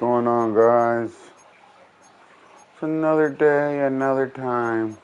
Going on, guys? It's another day, another time.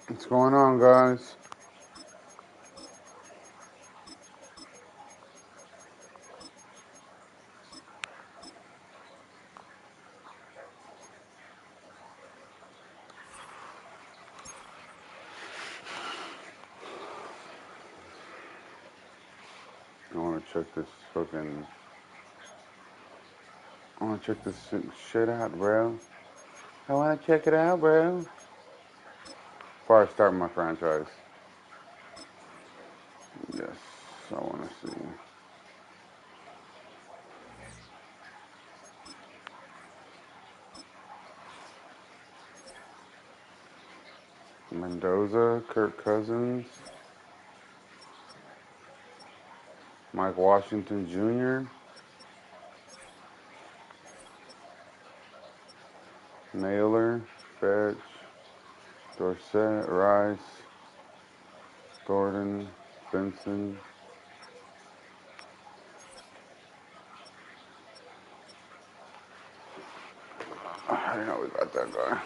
What's going on, guys? I want to check this fucking. I want to check this shit out, bro. I want to check it out, bro. Before I start my franchise. Yes, I want to see. Mendoza, Kirk Cousins, Mike Washington Jr., Naylor, Fetch, Dorsett, Rice, Gordon, Benson. I know we got that guy.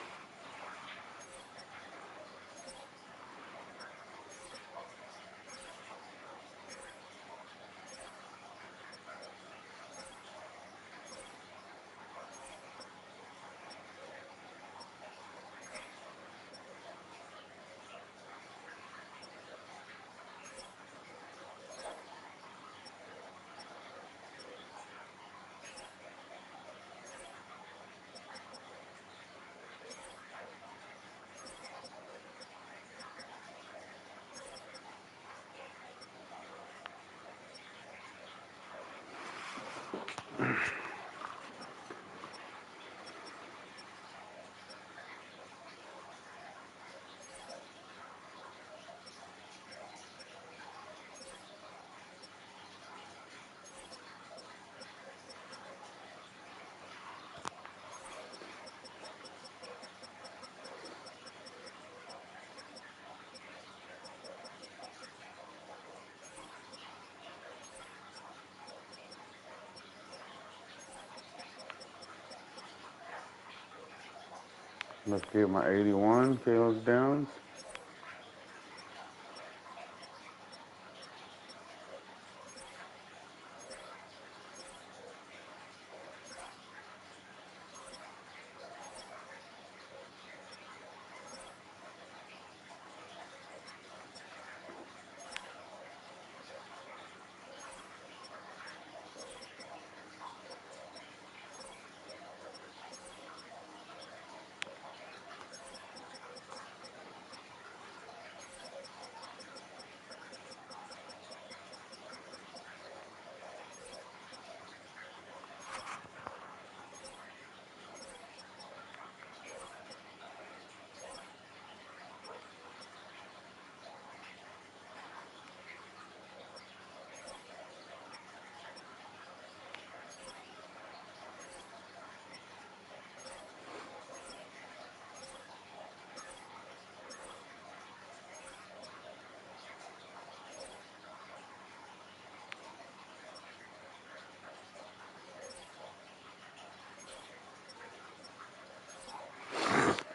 Let's get my 81, Caleb's Downs.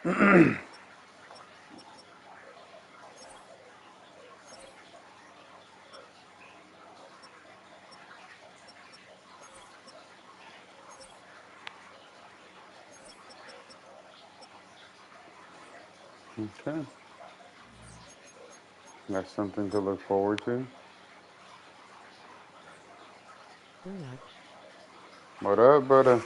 Okay. That's something to look forward to. What up, brother?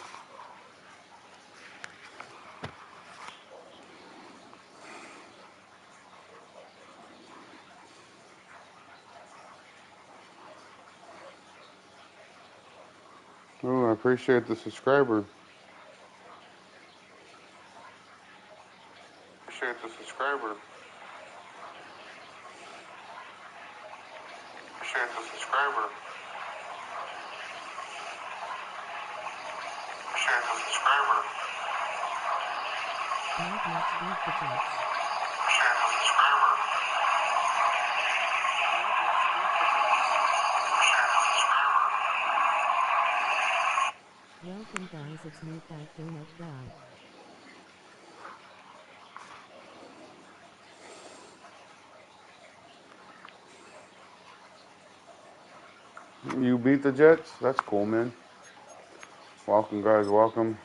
Oh, I appreciate the subscriber. Appreciate the subscriber. Appreciate the subscriber. Appreciate the subscriber. Appreciate the subscriber. Welcome guys, it's me, Fat Donut Guy. You beat the Jets? That's cool, man. Welcome, guys. Welcome.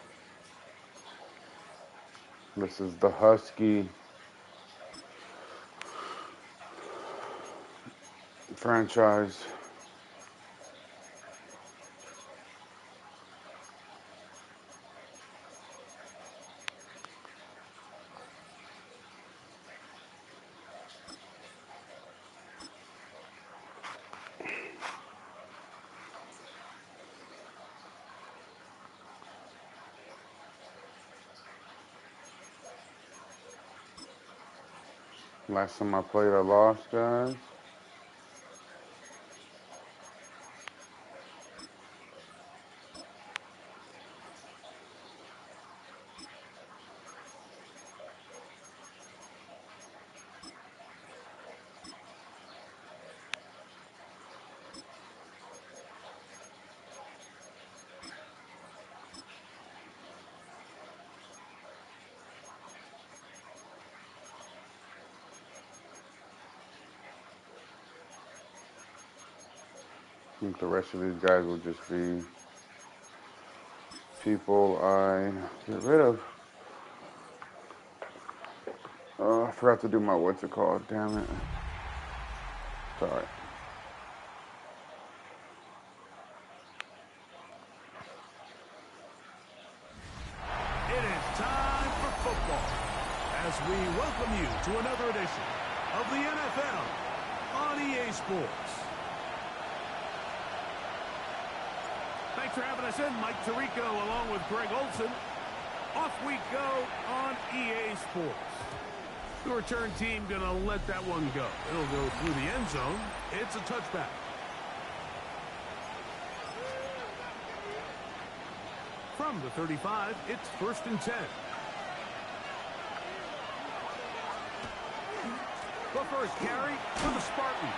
This is the Huskie franchise. Last time I played, I lost, guys. I think the rest of these guys will just be people I get rid of. I forgot to do my what's it called, damn it. Sorry. It is time for football as we welcome you to another edition of the NFL on EA Sports. Thanks for having us in, Mike Tirico along with Greg Olson. Off we go on EA Sports. The return team going to let that one go. It'll go through the end zone. It's a touchback. From the 35, it's 1st and 10. The first carry for the Spartan,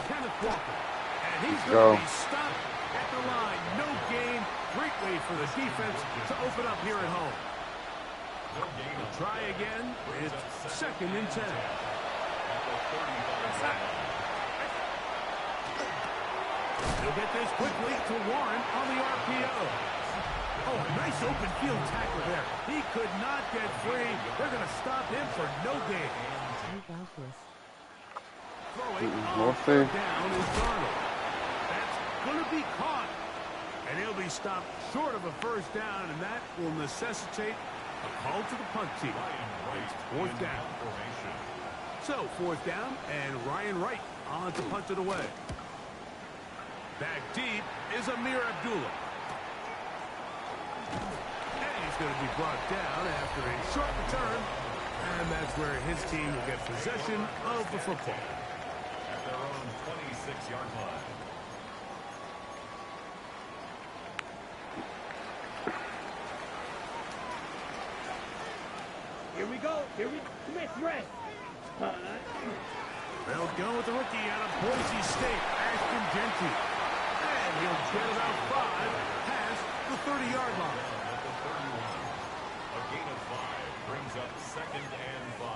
Kenneth Walker. And he's going to be stopped at the line. No gain. Great way for the defense to open up here at home. We'll try again. It's 2nd and 10. He'll get this quickly to Warren on the RPO. Oh, a nice open field tackle there. He could not get free. They're going to stop him for no gain. Throwing on 3rd down is Darnold. That's going to be caught. And he'll be stopped short of a 1st down, and that will necessitate a call to the punt team. It's 4th down. So, 4th down, and Ryan Wright on to punt it away. Back deep is Amir Abdullah. And he's going to be brought down after a short return. And that's where his team will get possession of the football. At their own 26-yard line. Here we go. Smith, rest. They'll go with the rookie out of Boise State, Ashton Genty. And he'll get about 5 past the 30-yard line. A gain of 5. Brings up 2nd and 5.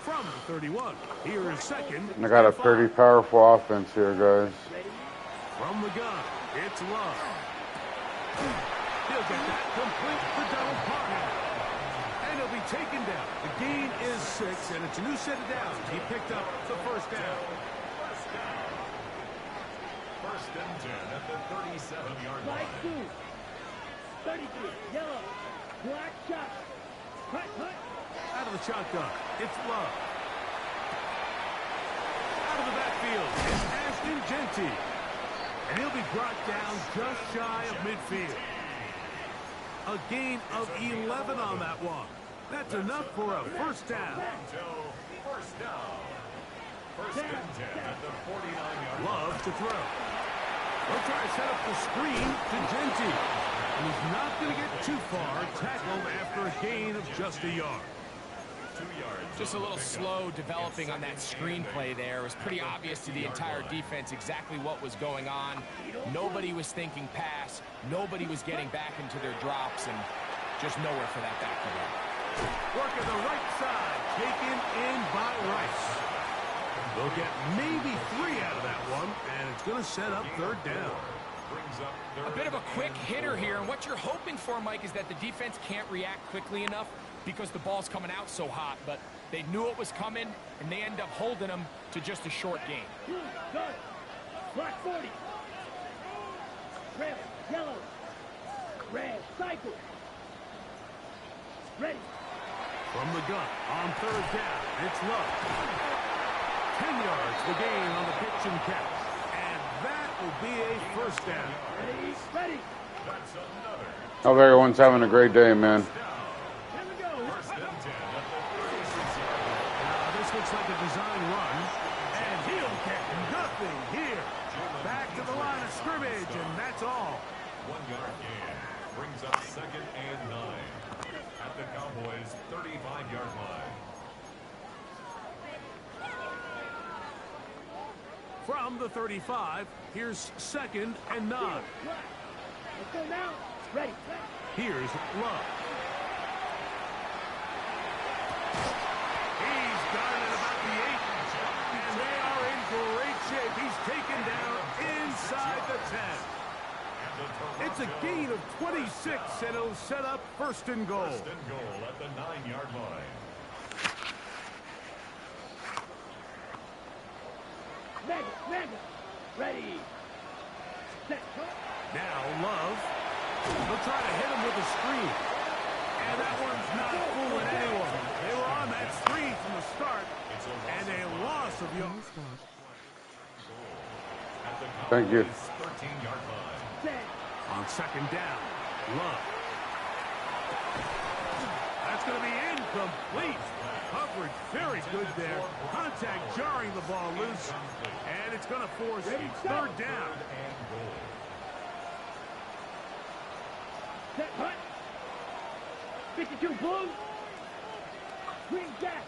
From the 31, here is 2nd. I got a and 5. pretty powerful offense here, guys. From the gun, it's Love. He'll get that complete to Donald Parham. And he'll be taken down. The gain is 6, and it's a new set of downs. He picked up the first down. 1st and 10 at the 37-yard Slide line. 2. 33. Yellow. Black shot. Hut, hut. Out of the shotgun, it's Love. Out of the backfield, it's Ashton Genty. And he'll be brought down just shy of midfield. A gain of 11 on that one. That's enough for a first down. First down. 1st and 10 at the 49-yard line. Love to throw. He'll try to set up the screen to Genty. And he's not going to get too far. Tackled after a gain of just a yard. 2 yards. Just a little slow developing on that screenplay there. It was pretty obvious to the entire defense exactly what was going on. Nobody was thinking pass. Nobody was getting back into their drops, and just nowhere for that back to go. Working the right side, taken in by Rice. They'll get maybe 3 out of that one, and it's going to set up 3rd down. Brings up A bit of a quick hitter here, and what you're hoping for, Mike, is that the defense can't react quickly enough because the ball's coming out so hot, but they knew it was coming, and they end up holding them to just a short game. Good. Black 40. Red. Yellow. Red. Cycle. Ready. From the gun, on 3rd down, it's Love. 10 yards the gain on the pitch and catch. And that will be a first down. Ready. Ready. That's another. Hope everyone's having a great day, man. Here we go. 1st and 10 at the 36-yard line. This looks like a design run, and he'll get nothing here. Back to the line of scrimmage, and that's all. 1-yard gain. Brings up 2nd and 9 at the Cowboys' 35-yard line. From the 35, here's 2nd and 9. Let's go now. Ready. Here's Love. He's got it at about the 8, and they are in great shape. He's taken down inside the 10. It's a gain of 26, and it'll set up 1st and goal. 1st and goal at the 9-yard line. Mega. Ready. Set. Now Love. They'll try to hit him with a screen. And that one's not fooling anyone. They were on that screen from the start. And a loss of yards. Thank you. 13-yard line. Set. On 2nd down, Love. That's going to be incomplete. Coverage very good there. Contact jarring the ball loose. And it's going to force 3rd down. Set. Hut. 52 blue. Green gas.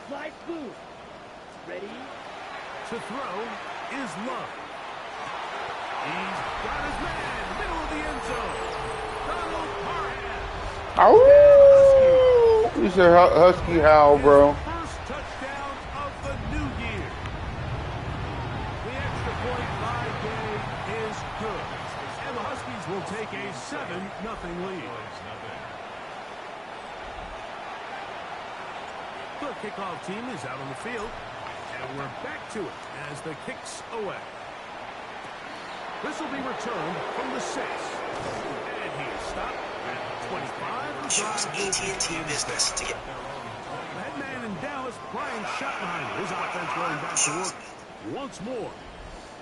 Slide blue. Ready. To throw is Love. He's got his man, middle of the end zone. Donald Parham. Oh! You said Husky howl, bro. First touchdown of the new year. The extra point by Day is good. And the Huskies will take a 7-0 lead. The kickoff team is out on the field. And we're back to it as the kick's away. This will be returned from the 6. And he is stopped at the 25. Choose AT&T Business to get... That man in Dallas, Brian Schottenheimer, his offense going back to work once more.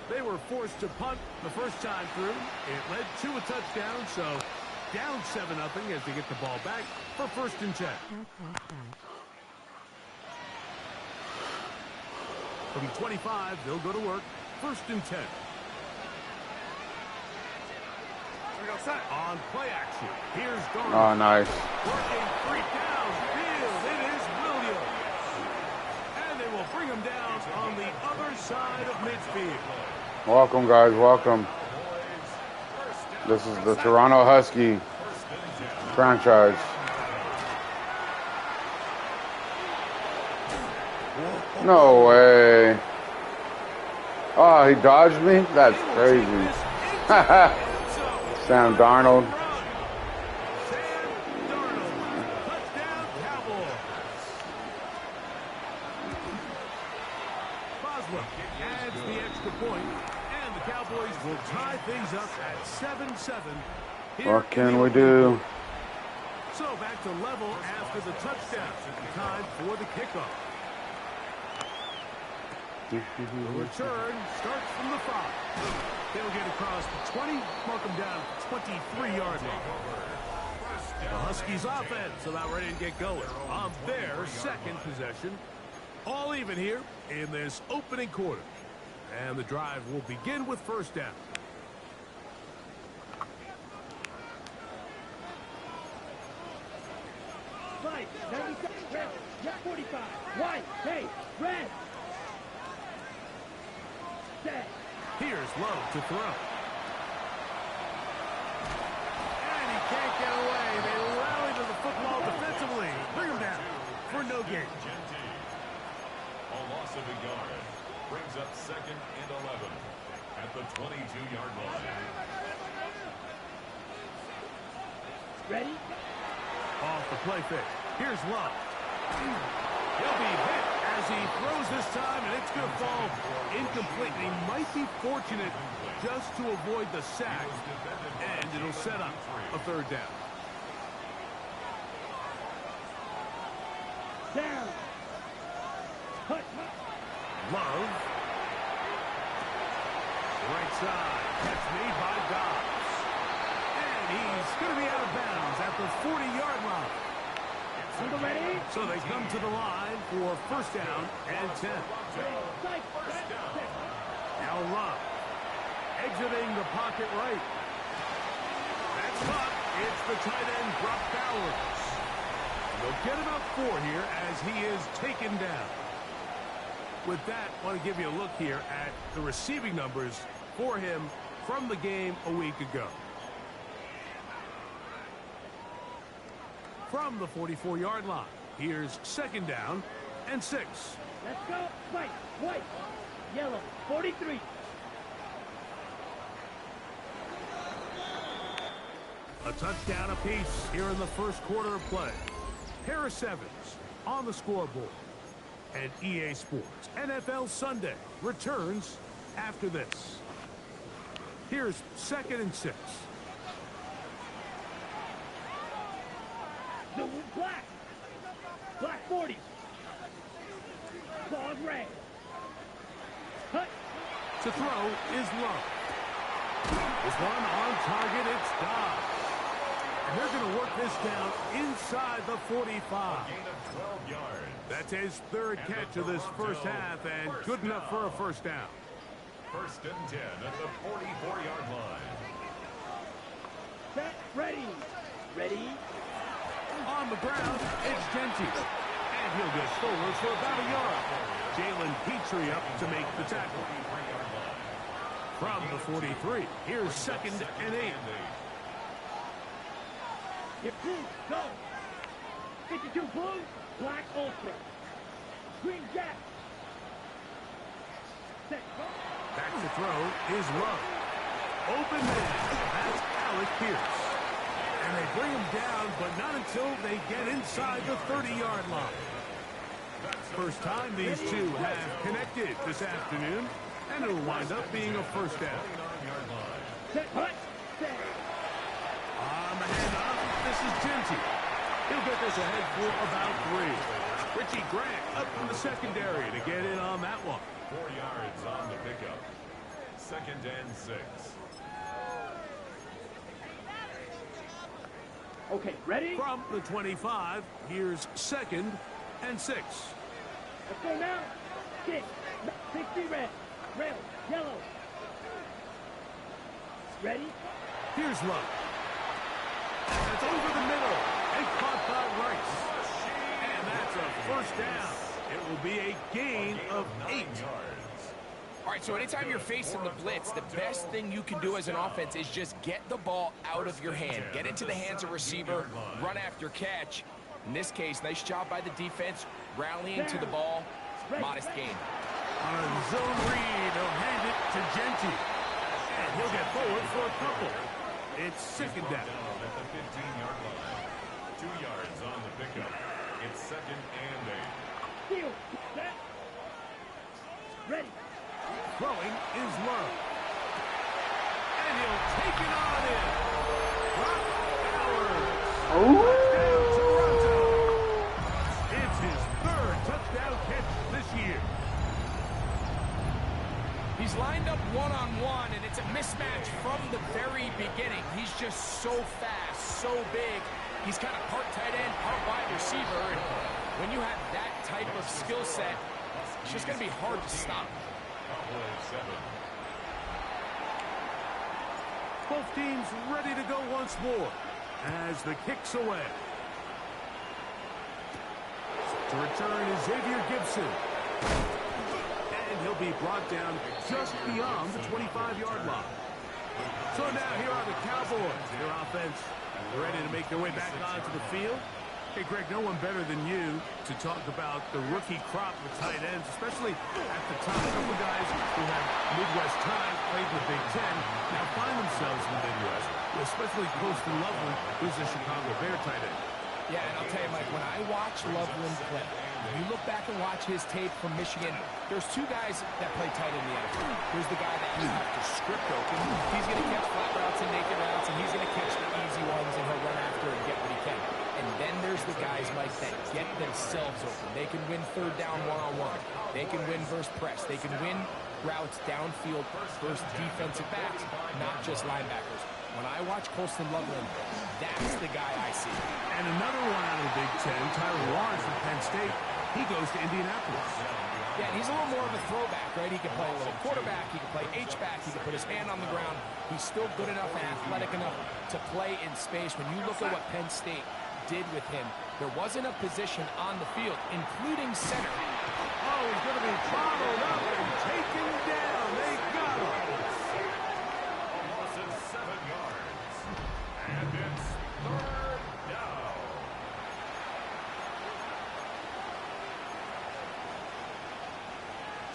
They were forced to punt the first time through. It led to a touchdown, so down 7-0 as they get the ball back for 1st and 10. From 25, they'll go to work. 1st and 10. On play action, here's Garner. Oh, nice. Working 3 downfield. It is Williams. him down on the other side of midfield. Welcome, guys. Welcome. This is the Toronto Husky franchise. No way. Oh, he dodged me? That's crazy. Sam Darnold. Touchdown, Cowboys. Boswell adds the extra point, and the Cowboys will tie things up at 7-7. What can we do? So back to level after the touchdown. Time for the kickoff. The return starts from the 5. They'll get across the 20, mark them down 23-yard line. The Huskies offense about ready to get going on their second possession. All even here in this opening quarter. And the drive will begin with first down. Right, 97, red, yeah, 45, white, hey, red. Set. Here's Love to throw. And he can't get away. They rally to the football defensively. Bring him down for no gain. A loss of a yard brings up 2nd and 11 at the 22-yard line. Ready? Off the play fake. Here's Love. He'll be hit as he throws this time, and it's going to fall incomplete. He might be fortunate just to avoid the sack, and it'll set up a third down. Down. Cut. Love. Right side. Catch made by Dobbs. And he's going to be out of bounds at the 40-yard line. Ready? So they come to the line for first down and 10. Now Love. Exiting the pocket right. That's caught. It's the tight end, Brock Bowers. They'll get about 4 here as he is taken down. With that, I want to give you a look here at the receiving numbers for him from the game a week ago. From the 44-yard line, here's second down and 6. Let's go. White, yellow, 43. A touchdown apiece here in the first quarter of play. Harris Evans on the scoreboard. And EA Sports NFL Sunday returns after this. Here's second and 6. The black. Black 40. Claws red. Cut. To throw is Love. This one on target, it's Dobbs. And they're going to work this down inside the 45. Gain of 12 yards. That's his third catch of this first half, and good enough for a first down. First and 10 at the 44-yard line. Set. Ready. Ready. On the ground, it's Genty. And he'll get forward for about a yard. Jalen Petrie up to make the tackle. From the 43, here's second and 8. Get blue. Go. 52 blue. Black ultra. Green jack. Set. Go. Back to throw is Love. Open man. That's Alec Pierce. And they bring him down, but not until they get inside the 30-yard line. First time these two have connected this afternoon, and it'll wind up being a first down. Set. Hut. Set. On the handoff, this is Genty. He'll get this ahead for about 3. Richie Grant up from the secondary to get in on that one. 4 yards on the pickup. Second and 6. Okay, ready? From the 25, here's second and 6. Let's go now. Kick. 60 red. Rail. Yellow. Ready? Here's Love. It's over the middle and caught by Rice. And that's a first down. It will be a gain of 8. All right, so anytime you're facing the blitz, the best thing you can do as an offense is just get the ball out of your hand. Get into the hands of receiver, run after catch. In this case, nice job by the defense, rallying to the ball. Modest gain. On a zone read, he'll hand it to Genti. And he'll get forward for a couple. It's second down. At the 15-yard line. 2 yards on the pickup. It's second and 8. Field. Set. Ready. Throwing is Love. And he'll take it on in. Brock Bowers. Touchdown, Toronto. It's his 3rd touchdown catch this year. He's lined up one-on-one, and it's a mismatch from the very beginning. He's just so fast, so big. He's kind of part tight end, part wide receiver. And when you have that type of skill set, it's just going to be hard to stop. Both teams ready to go once more as the kick's away. To return is Xavier Gibson. And he'll be brought down just beyond the 25-yard line. So now here are the Cowboys. Their offense ready to make their way back onto the field. Hey, Greg, no one better than you to talk about the rookie crop of tight ends, especially at the top. A couple guys who have Midwest ties, played in the Big Ten, now find themselves in the Midwest, especially Colston Loveland, who's a Chicago Bear tight end. Yeah, and I'll tell you, Mike, when I watch Loveland play, when you look back and watch his tape from Michigan, there's 2 guys that play tight in the NFL. There's the guy that you have to script open. He's going to catch flat routes and naked routes, and he's going to catch the easy ones, and he'll run after and get what he can. And then there's the guys, Mike, that get themselves open. They can win 3rd down one-on-one. They can win versus press. They can win routes downfield versus defensive backs, not just linebackers. When I watch Colston Loveland, that's the guy I see. And another one out of the Big Ten, Tyler Lawrence from Penn State. He goes to Indianapolis. Yeah, and he's a little more of a throwback, right? He can play a little quarterback. He can play H-back. He can put his hand on the ground. He's still good enough and athletic enough to play in space. When you look at what Penn State did with him, there wasn't a position on the field, including center. Oh, he's going to be followed up and taken down. They got him. Almost at 7 yards. And it's 3rd down.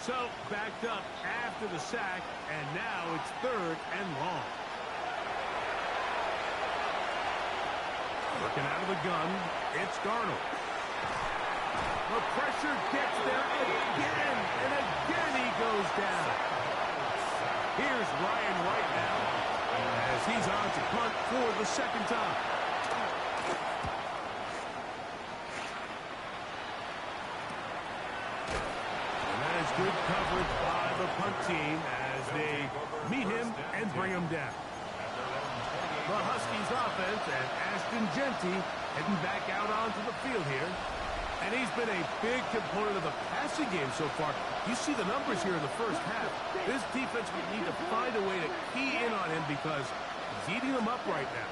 So, backed up after the sack, and now it's 3rd and long. Working out of the gun, it's Darnold. The pressure gets there again, and again he goes down. Here's Ryan White now, as he's on to punt for the 2nd time. And that is good coverage by the punt team as they meet him and bring him down. The Huskies offense and Ashton Genti heading back out onto the field here. And he's been a big component of the passing game so far. You see the numbers here in the first half. This defense would need to find a way to key in on him because he's eating them up right now.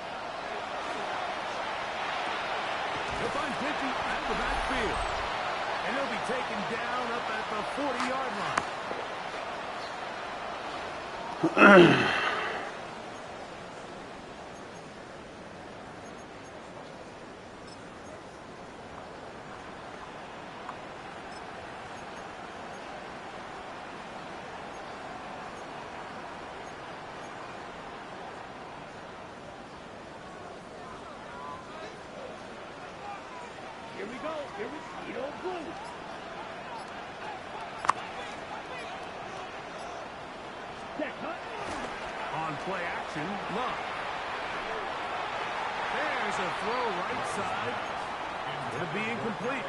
He'll find Genti at the backfield. And he'll be taken down up at the 40-yard line. Here we go. Here we go. Blue. Set cut. On play action, Love. There's a throw right side. It'll be incomplete.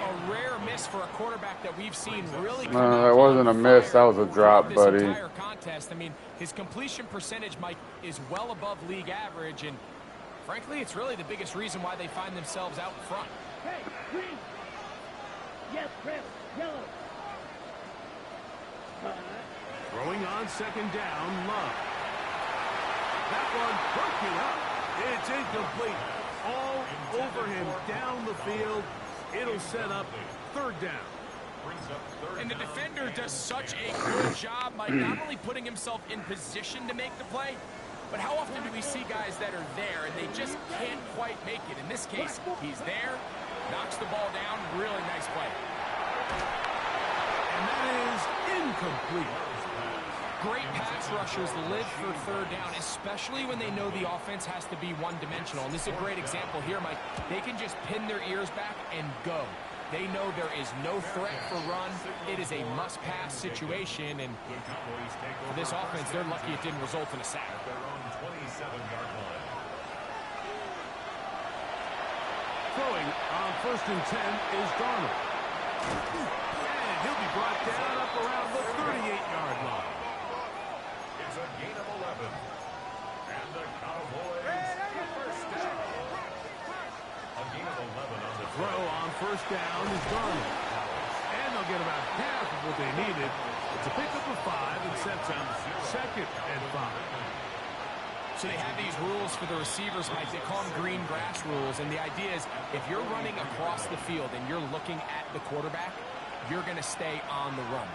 A rare miss for a quarterback that we've seen really come No, out that wasn't a miss. That was a drop, this buddy. entire contest. I mean, his completion percentage, Mike, is well above league average, and frankly, it's really the biggest reason why they find themselves out in front. Hey, green. Yes, red, yellow. Throwing on 2nd down, Love. That one broken up. It's incomplete. All over him down the field. It'll set up third down. And the defender does such a good job by not only putting himself in position to make the play, but how often do we see guys that are there and they just can't quite make it? In this case, he's there, knocks the ball down, really nice play. And that is incomplete. Great pass rushers live for third down, especially when they know the offense has to be one-dimensional. And this is a great example here, Mike. They can just pin their ears back and go. They know there is no threat for run. It is a must-pass situation, and for this offense, they're lucky it didn't result in a sack. Their own 27-yard line. Throwing on 1st and 10 is Darnold. And he'll be brought down up around the 38-yard line. It's a gain of 11. And the Cowboys get first down. A gain of 11 on the Throw on 1st down is Darnold. And they'll get about half of what they needed. It's a pickup of 5 and sets up 2nd and 5. So they have these rules for the receivers, Mike. They call them green grass rules. And the idea is if you're running across the field and you're looking at the quarterback, you're going to stay on the run.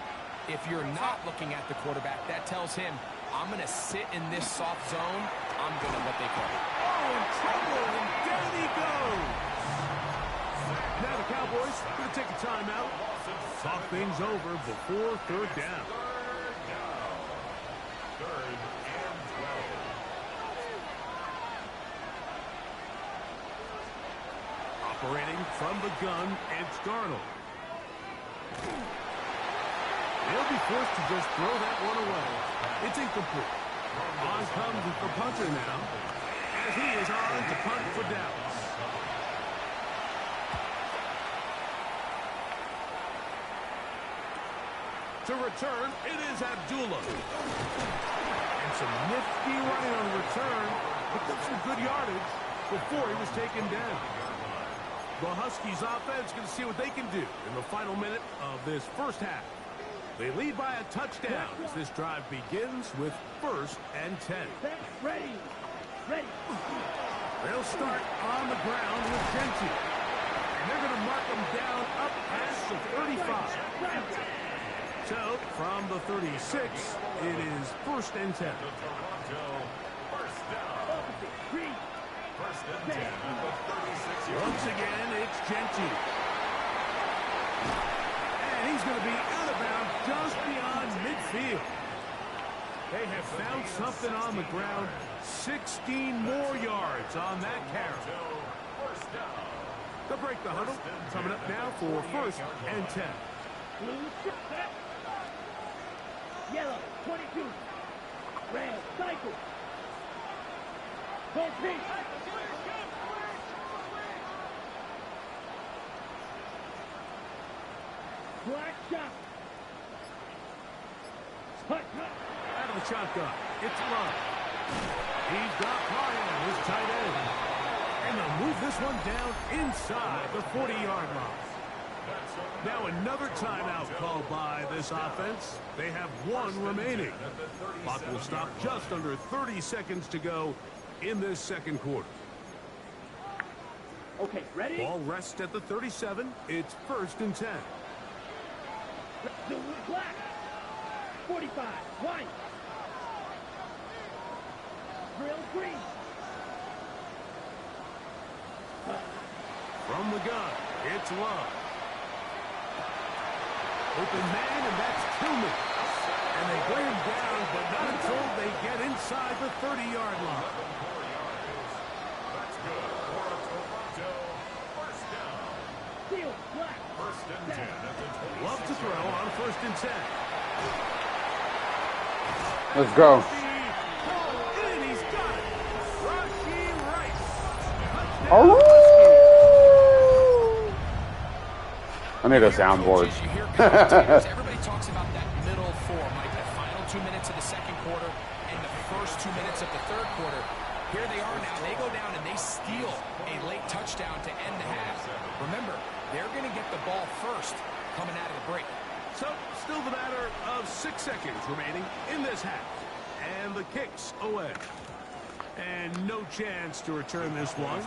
If you're not looking at the quarterback, that tells him, I'm going to sit in this soft zone. I'm going to what they call it. Oh, in trouble, and down he goes. Now the Cowboys going to take a timeout. Talk things over before third down. third and 12. Operating from the gun, it's Darnold. They'll be forced to just throw that one away. It's incomplete. On comes the punter now, as he is on to punt for Dallas. To return, it is Abdullah. And some nifty running on return. Picked up some good yardage before he was taken down. The Huskies offense going to see what they can do in the final minute of this first half. They lead by a touchdown as this drive begins with 1st and 10. Ready. They'll start on the ground with Genty. And they're going to mark them down up past the 35. So, from the 36, it is 1st and 10. Toronto first down. First and 10 at the 36-yard line. Once again, it's Genty. And he's going to be out of bounds just beyond midfield. They have found something on the ground. 16 more yards on that carry. First down. They'll break the huddle. Coming up now for 1st and 10. Yellow, 22. Red, cycle. Go pink. Black shot. Out of the shotgun. It's Love. He's got Ryan, his tight end. And they'll move this one down inside the 40-yard line. Now another timeout called by this offense. They have 1 remaining. Clock will stop just under 30 seconds to go in this second quarter. Okay, ready? Ball rests at the 37. It's 1st and 10. The black. 45. White. Drill green. From the gun, it's Love. Open man, and that's Tillman. And they bring him down, but not until they get inside the 30-yard line. That's good for a Toronto first down. Steel, black. First and 10 at the 26. Love to throw on 1st and 10. Let's go. And he's got it. Rashee Rice. Oh! I need a soundboard. You hear commentators, everybody talks about that middle 4, Mike, the final 2 minutes of the second quarter and the first 2 minutes of the third quarter. Here they are now. They go down and they steal a late touchdown to end the half. Remember, they're going to get the ball first coming out of the break. So, still the matter of 6 seconds remaining in this half. And the kick's away. And no chance to return this one.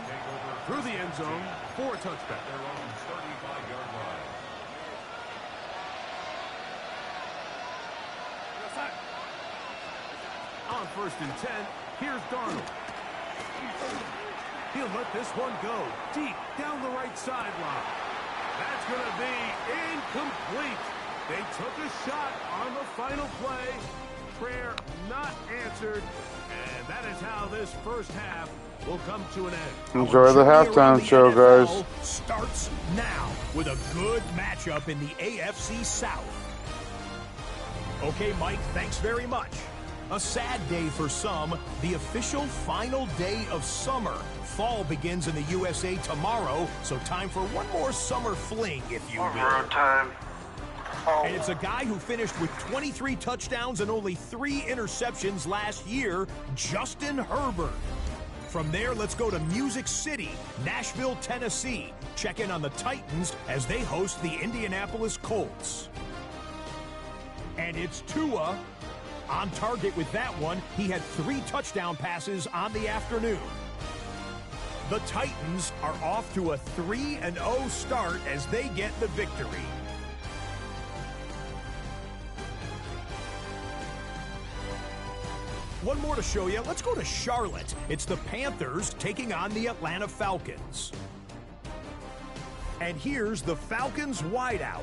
Through the end zone for a touchback. Their own 35-yard line. On 1st and 10, here's Darnold. He'll let this one go deep down the right sideline. That's going to be incomplete. They took a shot on the final play. Prayer not answered. And that is how this first half will come to an end. Enjoy the halftime show, guys. Starts now with a good matchup in the AFC South. Okay, Mike, thanks very much. A sad day for some, the official final day of summer. Fall begins in the USA tomorrow, so time for one more summer fling, if you will. Road time. And it's a guy who finished with 23 touchdowns and only 3 interceptions last year, Justin Herbert. From there, let's go to Music City, Nashville, Tennessee. Check in on the Titans as they host the Indianapolis Colts. And it's Tua on target with that one. He had 3 touchdown passes on the afternoon. The Titans are off to a 3-0 start as they get the victory. One more to show you. Let's go to Charlotte. It's the Panthers taking on the Atlanta Falcons. And here's the Falcons wideout.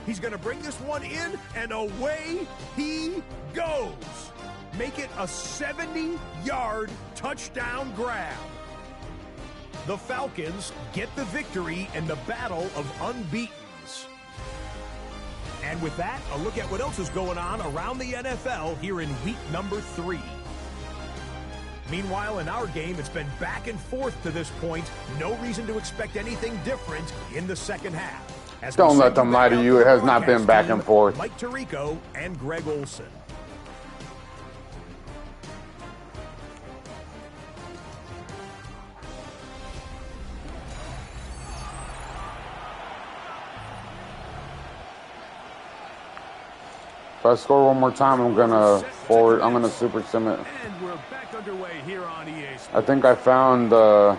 He's going to bring this one in, and away he goes. Make it a 70-yard touchdown grab. The Falcons get the victory in the battle of unbeatens. And with that, a look at what else is going on around the NFL here in week number 3. Meanwhile, in our game, it's been back and forth to this point. No reason to expect anything different in the second half. As Don't let them lie to you. It has not been back and forth. Mike Tirico and Greg Olson. If I score one more time, I'm gonna super sim it. And we're back underway here on EA Sports. I think I found Now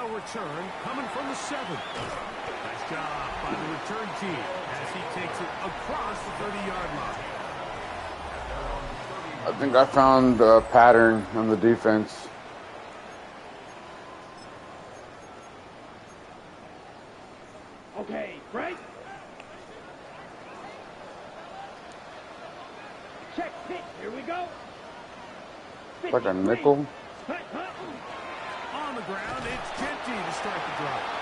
return coming from the 7. Nice job by the return team as he takes it across the 30-yard line. I think I found a pattern on the defense. Okay, right? Check, pitch, here we go. Like a nickel. Hut, hut. On the ground, it's Genty to start the drive.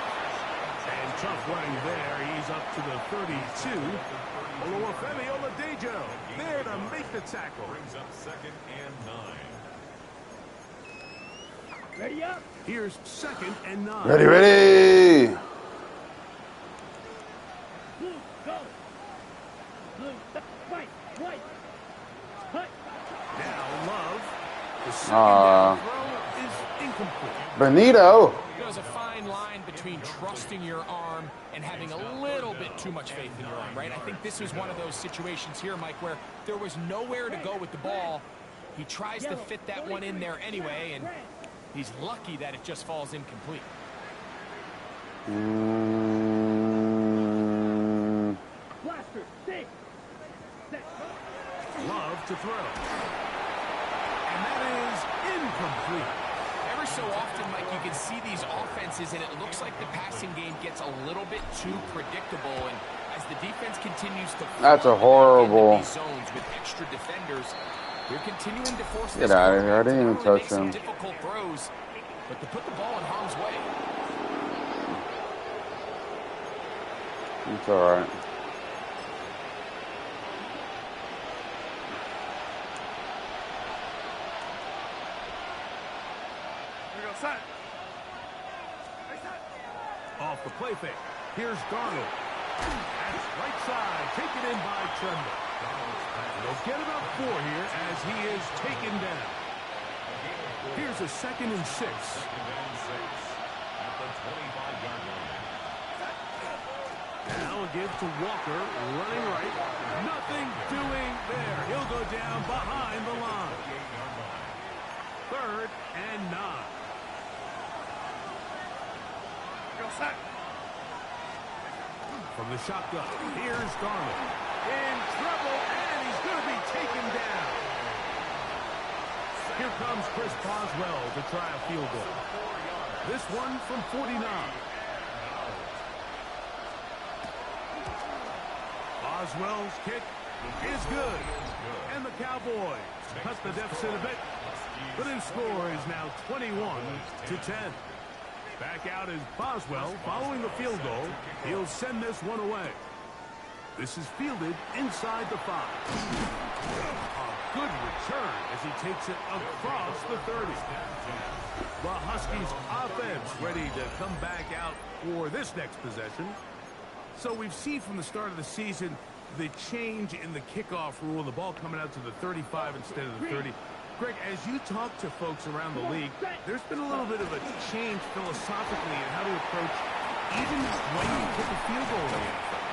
And tough running there. He's up to the 32. Oluwafemi Oladejo there to make the tackle. Brings up 2nd and 9. Ready up? Here's 2nd and 9. Ready, ready. Blue, go. Blue, white, white. Hut. Now Love. The second down throw is incomplete. Benito. There's a fine line between trusting your arm and having a little bit too much faith in your arm, right? I think this is one of those situations here, Mike, where there was nowhere to go with the ball. He tries to fit that one in there anyway, and he's lucky that it just falls incomplete. Blaster, six. Love to throw. And that is incomplete. Every so often, Mike, you can see these offenses, and it looks like the passing game gets a little bit too predictable. And as the defense continues to That's a horrible. these zones with extra defenders, they're continuing to force Get out of here. I didn't even touch him. Difficult throws, but to put the ball in harm's way. It's all right. Off the play fake. Here's Darnold. That's right side. Taken in by Tremble. They'll get about 4 here as he is taken down. Here's a 2nd and 6. At the 25-yard line. Now a give to Walker, running right. Nothing doing there. He'll go down behind the line. 3rd and 9. From the shotgun, here's Darnold. In trouble, and he's going to be taken down. Here comes Chris Boswell to try a field goal. This one from 49. Boswell's kick is good. And the Cowboys cut the deficit a bit. But his score is now 21-10. Back out is Boswell following the field goal. He'll send this one away. This is fielded inside the 5. A good return as he takes it across the 30. The Huskies offense ready to come back out for this next possession. So we've seen from the start of the season the change in the kickoff rule, the ball coming out to the 35 instead of the 30. Greg, as you talk to folks around the league, there's been a little bit of a change philosophically in how to approach even when you kick a field goal in the NFL.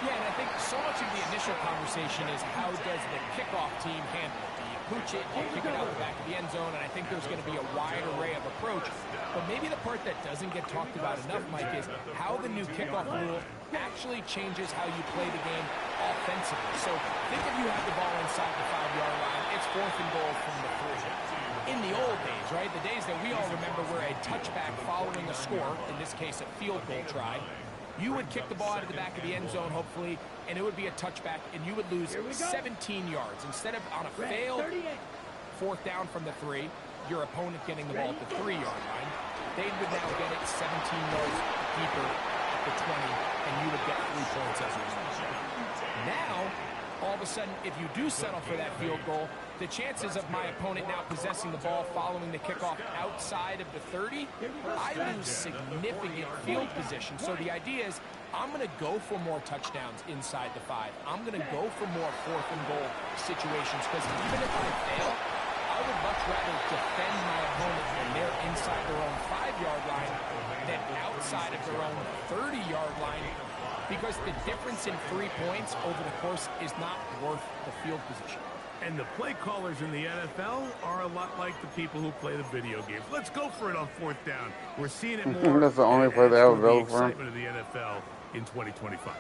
Yeah, and I think so much of the initial conversation is how does the kickoff team handle it? Do you pooch it, do you kick it out the back of the end zone? And I think there's going to be a wide array of approach. But maybe the part that doesn't get talked about enough, Mike, is how the new kickoff rule actually changes how you play the game offensively. So think if you have the ball inside the 5-yard line, it's 4th and goal from the 3. In the old days, right, the days that we all remember where a touchback following a score, in this case a field goal try, you would kick the ball out of the back of the end zone, hopefully, and it would be a touchback, and you would lose 17 yards. Instead of on a failed 4th down from the 3, your opponent getting the ball at the 3-yard line, they would now get it 17 yards deeper at the 20, and you would get 3 points as a result. Now, all of a sudden, if you do settle for that field goal, the chances of my opponent now possessing the ball following the kickoff outside of the 30, I lose significant field position. So the idea is I'm going to go for more touchdowns inside the 5. I'm going to go for more 4th and goal situations because even if I fail, I would much rather defend my opponent when they're inside their own 5-yard line than outside of their own 30-yard line, because the difference in 3 points over the course is not worth the field position. And the play callers in the NFL are a lot like the people who play the video games. Let's go for it on 4th down. We're seeing it more. That's the only play they have available for him. Excitement of the NFL in 2025.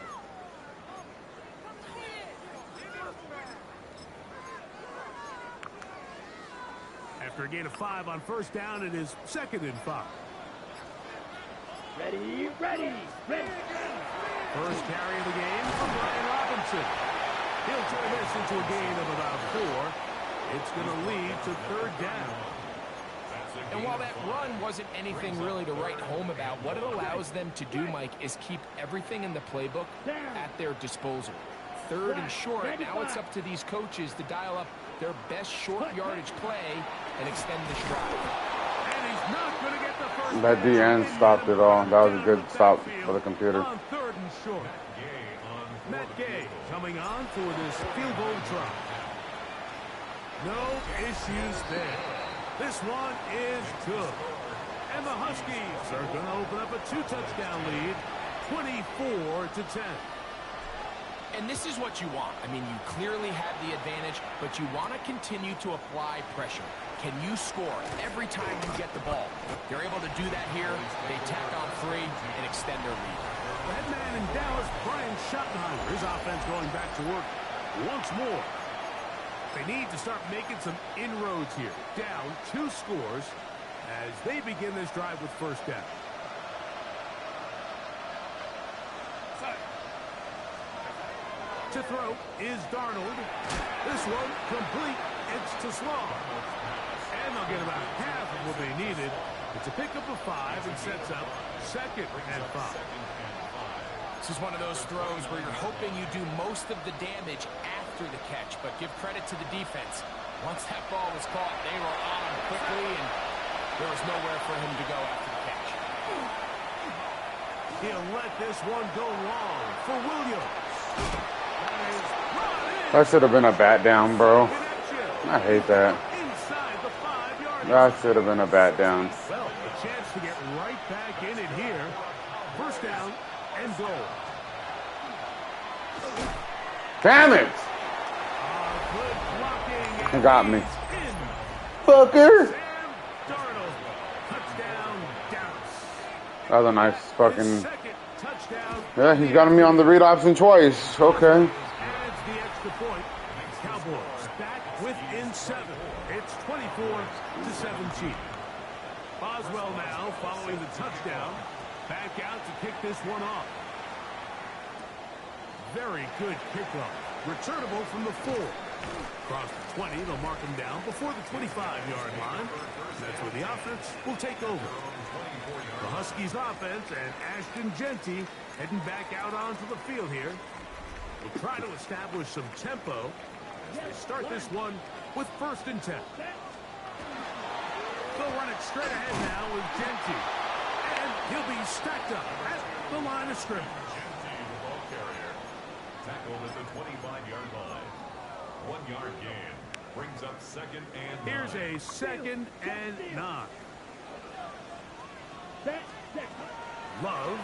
After a gain of 5 on 1st down, it is 2nd and 5. Ready. First carry of the game from Brian Robinson. He'll turn this into a gain of about 4. It's going to lead to 3rd down. And while that run wasn't anything really to write home about, what it allows them to do, Mike, is keep everything in the playbook at their disposal. 3rd and short, now it's up to these coaches to dial up their best short yardage play and extend the drive. And he's not going to get the first. That DN stopped it all. That was a good stop for the computer. On 3rd and short. Matt Gay coming on for this field goal try. No issues there. This one is good. And the Huskies are going to open up a 2-touchdown lead, 24-10. And this is what you want. I mean, you clearly have the advantage, but you want to continue to apply pressure. Can you score every time you get the ball? They're able to do that here. They tack on 3 and extend their lead. The head man in Dallas, Brian Schottenheimer, his offense going back to work once more. They need to start making some inroads here. Down 2 scores as they begin this drive with 1st down. To throw is Darnold. This one complete. It's to Slaw. And they'll get about half of what they needed. It's a pickup of 5 and sets up 2nd and 5. This is one of those throws where you're hoping you do most of the damage after the catch, but give credit to the defense. Once that ball was caught, they were on him quickly, and there was nowhere for him to go after the catch. He'll let this one go long for Williams. That should have been a bat down, bro. I hate that. That should have been a bat down. Well, a chance to get right back in it here. 1st down and goal. Damn it! Good blocking. You got me. Fucker! Sam That was a nice His fucking. second touchdown. Yeah, he's got me on the read option twice. Okay. Adds the extra point. Cowboys back within 7. It's 24-17. Boswell now following the touchdown. Back out to kick this one off. Very good kickoff. Returnable from the 4. Across the 20, they'll mark him down before the 25-yard line. That's where the offense will take over. The Huskies offense and Ashton Genty heading back out onto the field here. Will try to establish some tempo as they start this one with 1st and 10. They'll run it straight ahead now with Genty. And he'll be stacked up at the line of scrimmage. Genty, the ball carrier, tackled at the 25-yard line. 1-yard gain brings up 2nd and 9. Here's a 2nd and 9. Love.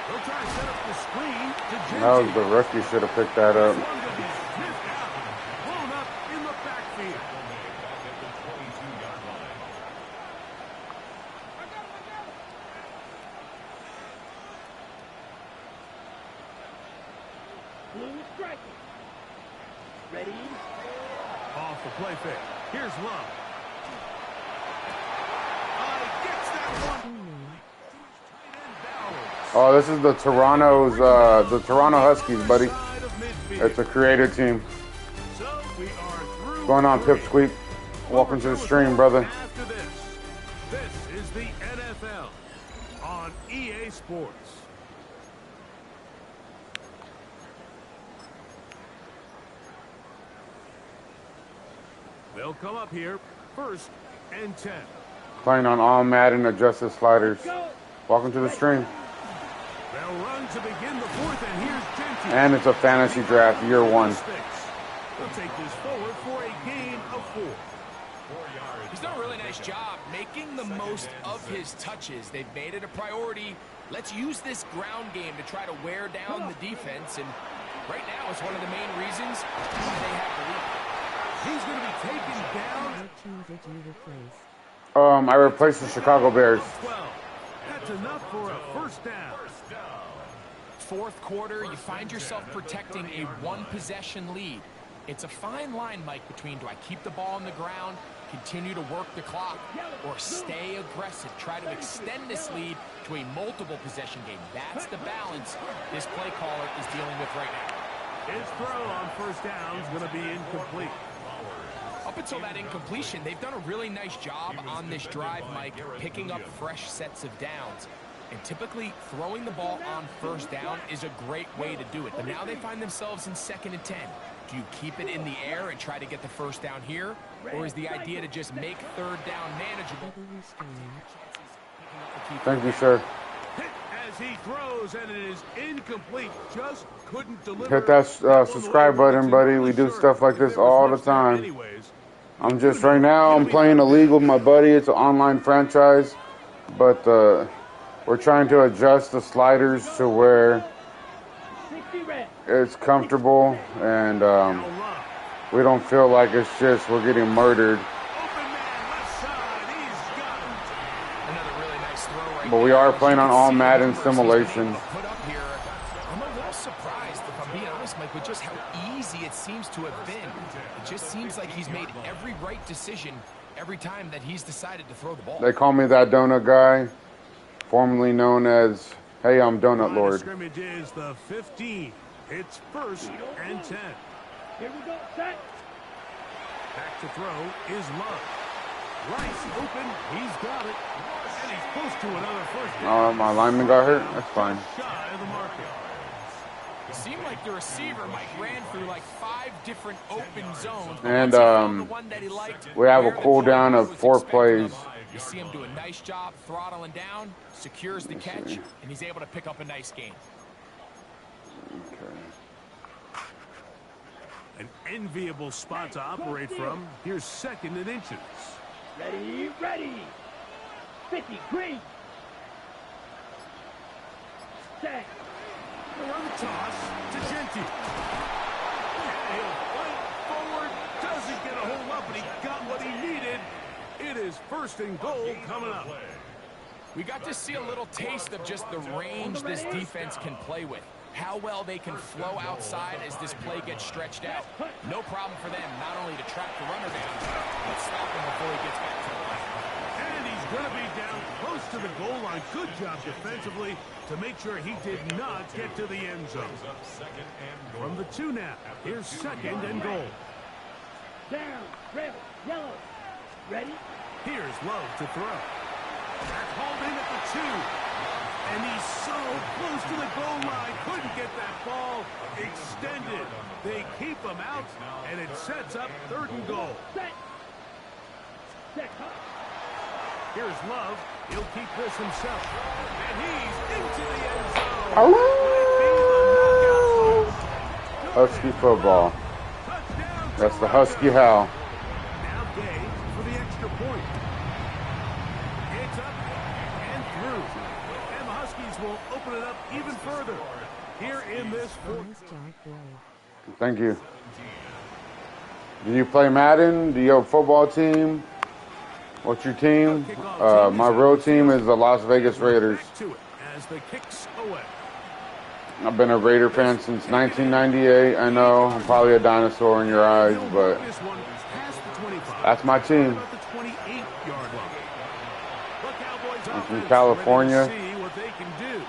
They'll try to set up the screen to Genty. That was the rookie. Should have picked that up. This one to be sniffed out. Blown up in the backfield. Back at the 22-yard line. Blue is striking. Ready? Off the play fake. Here's Love. Gets that one. Oh, this is the Toronto Huskies, buddy. Side of midfield. It's a creator team. So we are through. Going on, 3. Pipsqueak. Welcome to the stream, brother. After this is the NFL on EA Sports. They'll come up here 1st and 10. Playing on all Madden adjusted sliders. Welcome to the stream. They'll run to begin the 4th, and here's Genty. And it's a fantasy draft, year 1. They'll take this forward for a gain of 4. 4 yards. He's done a really nice job making the most of his touches. They've made it a priority. Let's use this ground game to try to wear down the defense, and right now it's one of the main reasons why they have the lead. He's going to be taken down. What team did you replace? I replaced the Chicago Bears. 12. That's enough for a 1st down. 4th quarter, you find yourself protecting a 1-possession lead. It's a fine line, Mike, between do I keep the ball on the ground, continue to work the clock, or stay aggressive, try to extend this lead to a multiple possession game. That's the balance this play caller is dealing with right now. His throw on 1st down is going to be incomplete. Up until that incompletion, they've done a really nice job on this drive, Mike, picking up fresh sets of downs. And typically, throwing the ball on 1st down is a great way to do it. But now they find themselves in 2nd and 10. Do you keep it in the air and try to get the 1st down here? Or is the idea to just make 3rd down manageable? Thank you, sir. Hit as he throws, and it is incomplete. Just couldn't deliver. Hit that subscribe button, buddy. We do stuff like this all the time. I'm just right now, I'm playing a league with my buddy. It's an online franchise. But we're trying to adjust the sliders to where it's comfortable and we don't feel like it's just we're getting murdered. But we are playing on all Madden simulations. I'm a little surprised, if I'm being honest, Mike, with just how easy it seems to have been. It just seems like he's made every right decision every time that he's decided to throw the ball. They call me that donut guy, formerly known as, hey, I'm Donut Lord. Scrimmage is the 15. It's 1st and 10. Here we go, set. Back to throw is Love. Rice open, he's got it. And he's close to another 1st down. My lineman got hurt? That's fine. Shy of the marker. It seemed like the receiver, Mike, ran through like 5 different open zones. And Once he found the one that he liked, we have a where the cooldown quarterback of was 4 expecting plays. him. You see him do a nice job throttling down, secures the catch, and he's able to pick up a nice gain. An enviable spot to operate from. Here's 2nd and inches. Ready, ready. 50, green. Set. Around the toss to Genty. He'll fight forward. Doesn't get a whole lot, but he got what he needed. It is 1st and goal coming up. We got to see a little taste of just the range this defense can play with. How well they can flow outside as this play gets stretched out. No problem for them not only to track the runner down, but stop him before he gets back to the line. And he's going to be down close to the goal line. Good job defensively to make sure he did not get to the end zone. From the 2 now, here's 2nd and goal. Down, red, yellow. Ready? Here's Love to throw. That's hauled in at the 2. And he's so close to the goal line. Couldn't get that ball extended. They keep him out, and it sets up 3rd and goal. Set. Set. Here's Love. He'll keep this himself. And he's into the end zone. Husky football. That's the Husky howl. Now Gay for the extra point. It's up and through. And the Huskies will open it up even further here in this 4th. Nice job, boy. Thank you. Do you play Madden? Do you have a football team? What's your team? My real team is the Las Vegas Raiders. As the kicks away. I've been a Raider fan since 1998. I know I'm probably a dinosaur in your eyes, but This one past the 25. that's my team. About the 28-yard line. The Cowboys I'm from offense California. ready to see what they can do.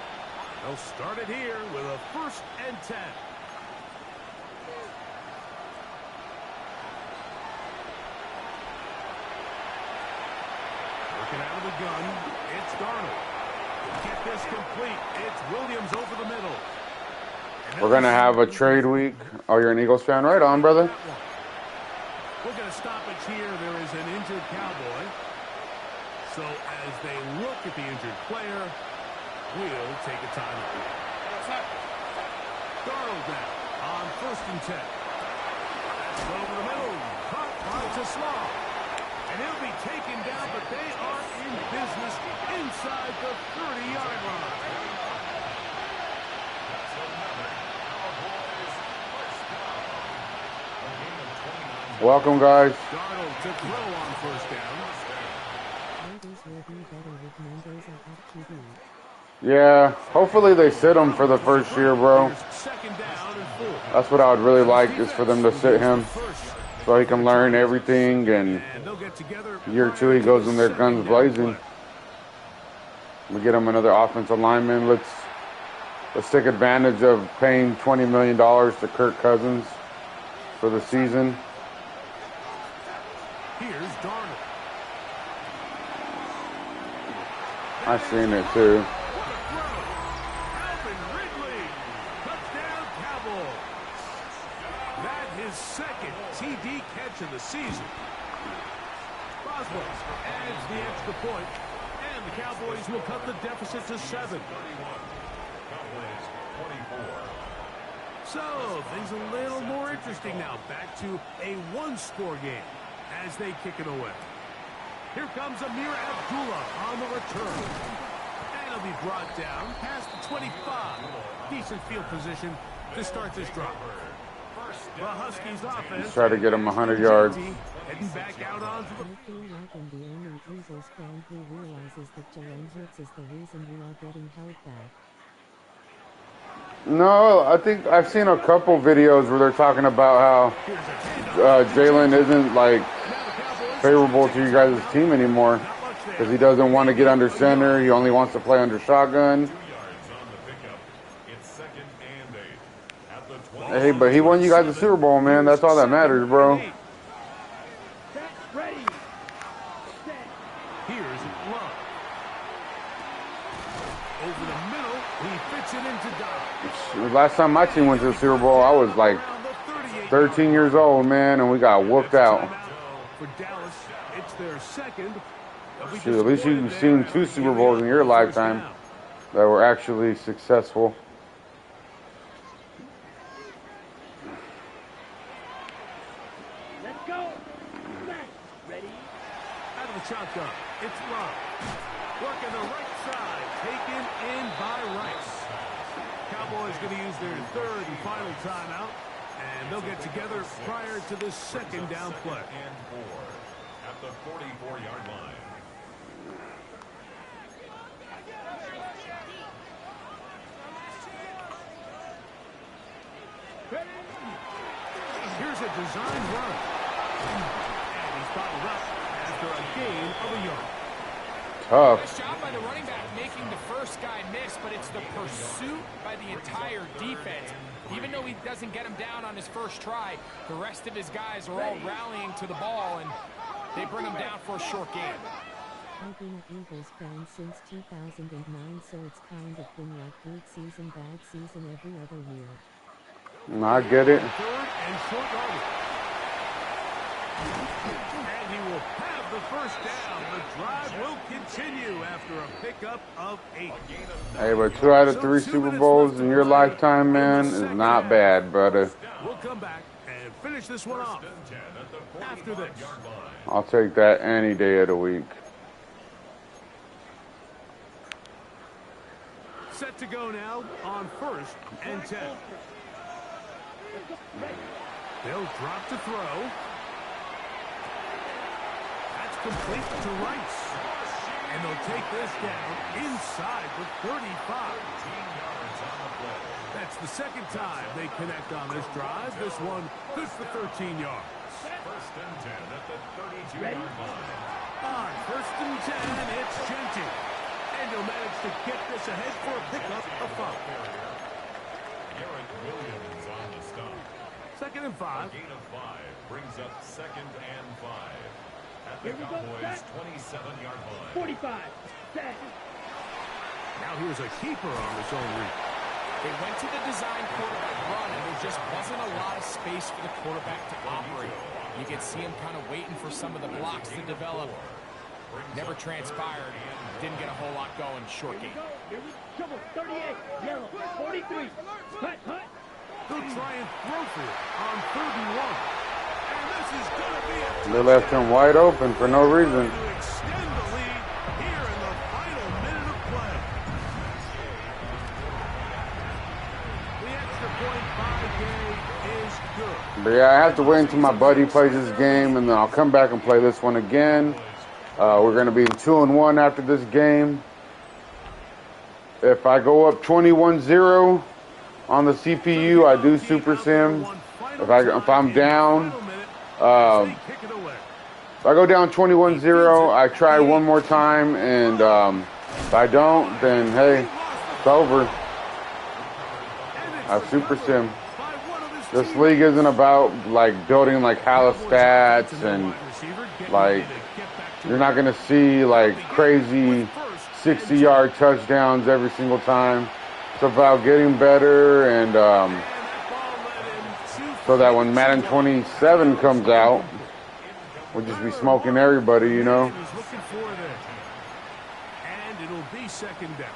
They'll start it here with a 1st and 10. Working out of the gun, it's Darnold. Get this complete. It's Williams over the middle. We're going to have a trade week. Oh, you're an Eagles fan? Right on, brother. We're going to stop it here. There is an injured Cowboy. So as they look at the injured player, we'll take a timeout. Darnold down on 1st and 10. That's over the middle. Caught by Slaw. And he'll be taken down, but they are in business inside the 30-yard line. Welcome, guys. Darnold to throw on 1st down. Raiders will be better with Mendoza at QB. Yeah, hopefully they sit him for the first year, bro. Here's 2nd down and 4. That's what I would really like, is for them to sit him so he can learn everything, and And they'll get together. year 2 he goes in there guns blazing. We get him another offensive lineman. Let's take advantage of paying $20 million to Kirk Cousins for the season. Here's Darnold. I seen it too. What a throw. Alvin Ridley. Touchdown Cowboys. That his 2nd TD catch of the season. Boswell adds the extra point, and the Cowboys will cut the deficit to 7. So things a little more interesting now. Back to a 1-score game as they kick it away. Here comes Amir Abdullah on the return. And he'll be brought down past the 25. Decent field position to start this drive. The Huskies offense. Let's try to get him 100 yards. Heading back out onto the... I feel like I'm the only Eagles fan who realizes that Jalen Hurts is the reason we are getting held back. No, I think I've seen a couple videos where they're talking about how Jalen isn't like favorable to you guys' team anymore because he doesn't want to get under center. He only wants to play under shotgun. Hey, but he won you guys the Super Bowl, man. That's all that matters, bro. Ready. Here's Love. Over the middle, he fits it into Dobbs. Last time my team went to the Super Bowl, I was like 13 years old, man, and we got whooped out. For Dallas, it's their 2nd. Shoot, at least you've seen 2 Super Bowls in your lifetime that were actually successful. Let's go. Ready. Out of the shotgun, it's Love. Working the right side, taken in by Rice. Cowboys going to use their 3rd and final timeout, and they'll get together prior to this 2nd down play. And 4 at the 44-yard line. design run. And he's bottled up after a gain of a yard. Tough. Nice job by the running back making the first guy miss, but it's the pursuit by the entire defense. Even though he doesn't get him down on his first try, the rest of his guys are all rallying to the ball, and they bring him down for a short gain. I've been an Eagles fan since 2009, so it's kind of been like good season, bad season every other year. I get it. Third and short yardage. And he will have the first down. The drive will continue after a pickup of 8. Hey, but 2 out of 3 Super Bowls in your lifetime, man, is not bad, brother. We'll come back and finish this one off after this. I'll take that any day of the week. Set to go now on 1st and 10. They'll drop to throw. That's complete to Rice. And they'll take this down inside the 35. That's the second time they connect on this drive. This one good for 13 yards. 1st and 10 at the 32-yard line. On 1st and 10, it's Genty. And he'll manage to get this ahead for a pickup of 5. Garrett Williams on the stop. 2nd and 5. Gain of 5 brings up 2nd and 5 at the Cowboys' 27-yard line. 45. Set. Now here's a keeper on his own read. They went to the design quarterback run, and there just wasn't a lot of space for the quarterback to operate. You could see him kind of waiting for some of the blocks to develop. Never transpired. Didn't get a whole lot going. Short game. Here we go. 38. Yellow. 43. Hut, hut. They'll try and throw for it on 3rd and 1. And this is going to be a They left him wide open for no reason. to extend the lead here in the final minute of play. The extra point by Gay is good. But yeah, I have to wait until my buddy plays this game, and then I'll come back and play this one again. We're going to be 2-1 after this game. If I go up 21-0 on the CPU, I do Super Sim. If I'm down, if I go down 21-0, I try one more time, and if I don't, then hey, it's over. I Super Sim. This league isn't about like building like Hala stats and like you're not gonna see like crazy 60-yard touchdowns every single time. It's about getting better, and so that when Madden 27 comes out, we'll just be smoking everybody, you know. And it'll be 2nd down.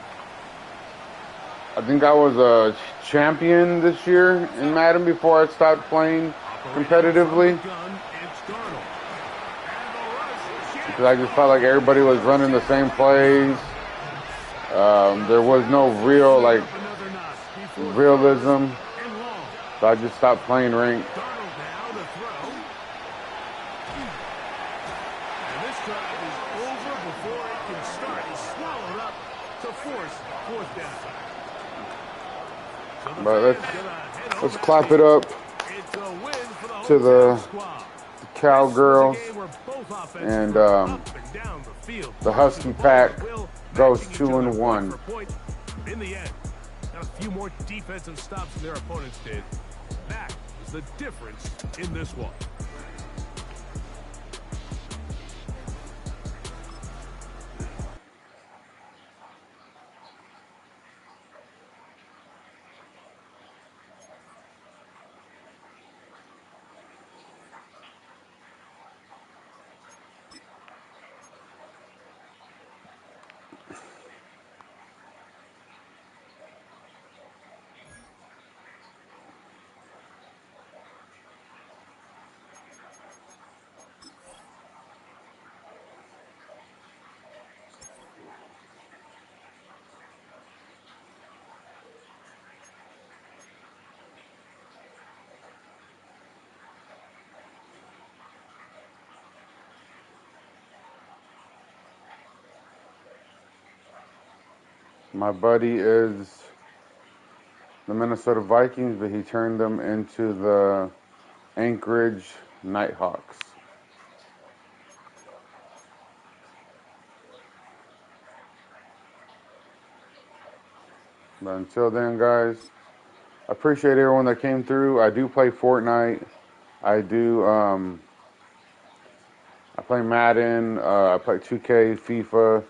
I think I was a champion this year in Madden before I stopped playing competitively, because I just felt like everybody was running the same plays. There was no real like realism, so I just stopped playing ranked. But let's clap it up to the Cowgirls, and the Husky pack goes 2-1. In the end, got a few more defensive stops than their opponents did. That is the difference in this one. My buddy is the Minnesota Vikings, but he turned them into the Anchorage Nighthawks. But until then, guys, I appreciate everyone that came through. I do play Fortnite. I do, I play Madden. I play 2K, FIFA.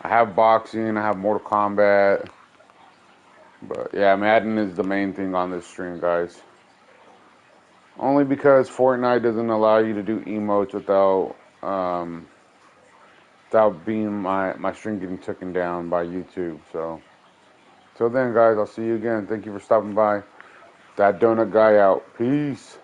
I have boxing. I have Mortal Kombat. But yeah, Madden is the main thing on this stream, guys. Only because Fortnite doesn't allow you to do emotes without being my stream getting taken down by YouTube. So, till then, guys, I'll see you again. Thank you for stopping by. That donut guy out. Peace.